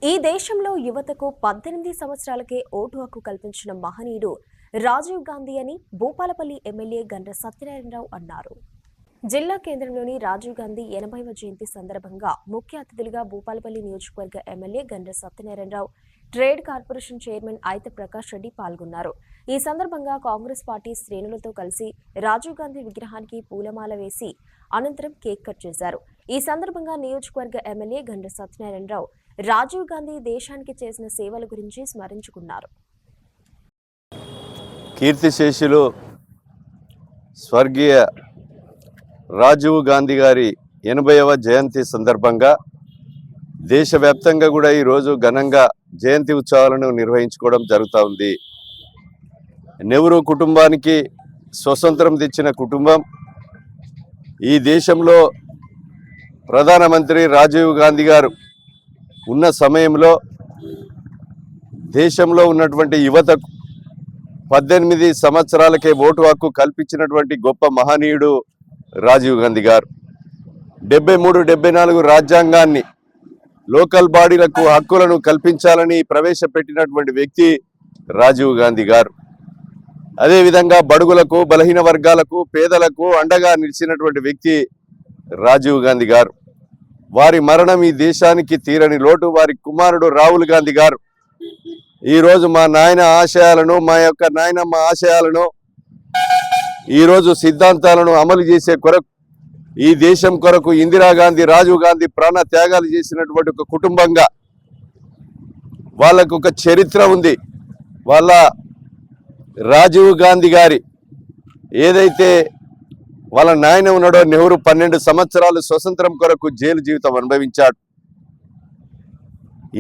ఈ దేశంలో యువతకు 18 సంవత్సరాలకే ఓటు హక్కు కల్పించిన మహనీయుడు రాజీవ్ గాంధీ అని భూపాలపల్లి ఎమ్మెల్యే గండ్ర సత్యనారాయణరావు అన్నారు. జిల్లా కేంద్రంలోని రాజీవ్ గాంధీ 80వ జయంతి సందర్భంగా ముఖ్య అతిథులుగా భూపాలపల్లి నియోజకవర్గ MLA Gandra Satyanarayana Rao, trade corporation chairman Aitha Prakash Reddy పాల్గొన్నారు. ఈ సందర్భంగా కాంగ్రెస్ పార్టీ శ్రేణులతో కలిసి రాజీవ్ గాంధీ విగ్రహానికి పూలమాల వేసి అనంతరం కేక్ కట్ చేశారు. ఈ సందర్భంగా నియోజకవర్గ ఎమ్మెల్యే గండ్ర సత్యనారాయణరావు రాజీవ్ గాంధీ దేశానికి చేసిన సేవల గురించి స్మరించుకున్నారు. కీర్తిశేషులు స్వర్గీయ రాజీవ్ గాంధీ గారి 80వ జయంతి సందర్భంగా దేశవ్యాప్తంగా కూడా ఈరోజు ఘనంగా జయంతి ఉత్సవాలను నిర్వహించుకోవడం జరుగుతూ ఉంది. నెహ్రూ కుటుంబానికి స్వతంత్రం తెచ్చిన కుటుంబం. ఈ దేశంలో ప్రధానమంత్రి రాజీవ్ గాంధీ గారు ఉన్న సమయంలో దేశంలో ఉన్నటువంటి యువతకు 18 సంవత్సరాలకే ఓటు హక్కు కల్పించినటువంటి గొప్ప మహనీయుడు రాజీవ్ గాంధీ గారు. 73-74 రాజ్యాంగాన్ని లోకల్ బాడీలకు హక్కులను కల్పించాలని ప్రవేశపెట్టినటువంటి వ్యక్తి రాజీవ్ గాంధీ గారు. అదేవిధంగా బడుగులకు, బలహీన వర్గాలకు, పేదలకు అండగా నిలిచినటువంటి వ్యక్తి రాజీవ్ గాంధీ గారు. వారి మరణం ఈ దేశానికి తీరని లోటు. వారి కుమారుడు రాహుల్ గాంధీ గారు ఈరోజు మా నాయన ఆశయాలను, మా యొక్క నాయనమ్మ ఆశయాలను, ఈరోజు సిద్ధాంతాలను అమలు చేసే కొరకు ఈ దేశం కొరకు ఇందిరాగాంధీ, రాజీవ్ గాంధీ ప్రాణ త్యాగాలు చేసినటువంటి ఒక కుటుంబంగా వాళ్ళకు ఒక చరిత్ర ఉంది. వాళ్ళ రాజీవ్ గాంధీ గారి ఏదైతే వాళ్ళ నాయన ఉన్నాడో, నెహ్రూ 12 సంవత్సరాలు స్వతంత్రం కొరకు జైలు జీవితం అనుభవించాడు.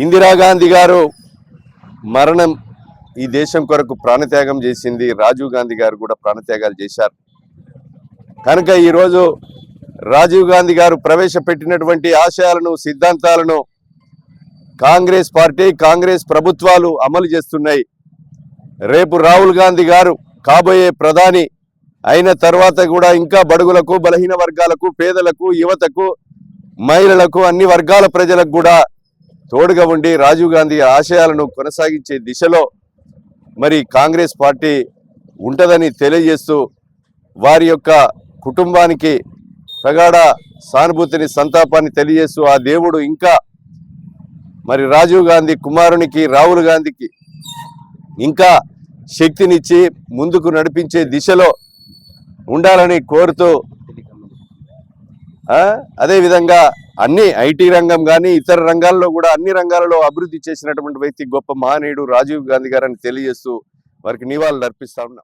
ఇందిరాగాంధీ గారు మరణం ఈ దేశం కొరకు ప్రాణత్యాగం చేసింది. రాజీవ్ గాంధీ గారు కూడా ప్రాణత్యాగాలు చేశారు. కనుక ఈరోజు రాజీవ్ గాంధీ గారు ప్రవేశపెట్టినటువంటి ఆశయాలను, సిద్ధాంతాలను కాంగ్రెస్ పార్టీ, కాంగ్రెస్ ప్రభుత్వాలు అమలు చేస్తున్నాయి. రేపు రాహుల్ గాంధీ గారు కాబోయే ప్రధాని అయిన తర్వాత కూడా ఇంకా బడుగులకు, బలహీన వర్గాలకు, పేదలకు, యువతకు, మహిళలకు, అన్ని వర్గాల ప్రజలకు కూడా తోడుగా ఉండి రాజీవ్ గాంధీ ఆశయాలను కొనసాగించే దిశలో మరి కాంగ్రెస్ పార్టీ ఉంటుందని తెలియజేస్తూ వారి యొక్క కుటుంబానికి ప్రగాఢ సానుభూతిని, సంతాపాన్ని తెలియజేస్తూ ఆ దేవుడు ఇంకా మరి రాజీవ్ గాంధీ కుమారునికి, రాహుల్ గాంధీకి ఇంకా శక్తినిచ్చి ముందుకు నడిపించే దిశలో ఉండాలని కోరుతూ, అదేవిధంగా అన్ని ఐటీ రంగం కానీ ఇతర రంగాల్లో కూడా అన్ని రంగాలలో అభివృద్ధి చేసినటువంటి వ్యక్తి గొప్ప మహనీయుడు రాజీవ్ గాంధీ గారని తెలియజేస్తూ వారికి నివాళులు అర్పిస్తా ఉన్నా.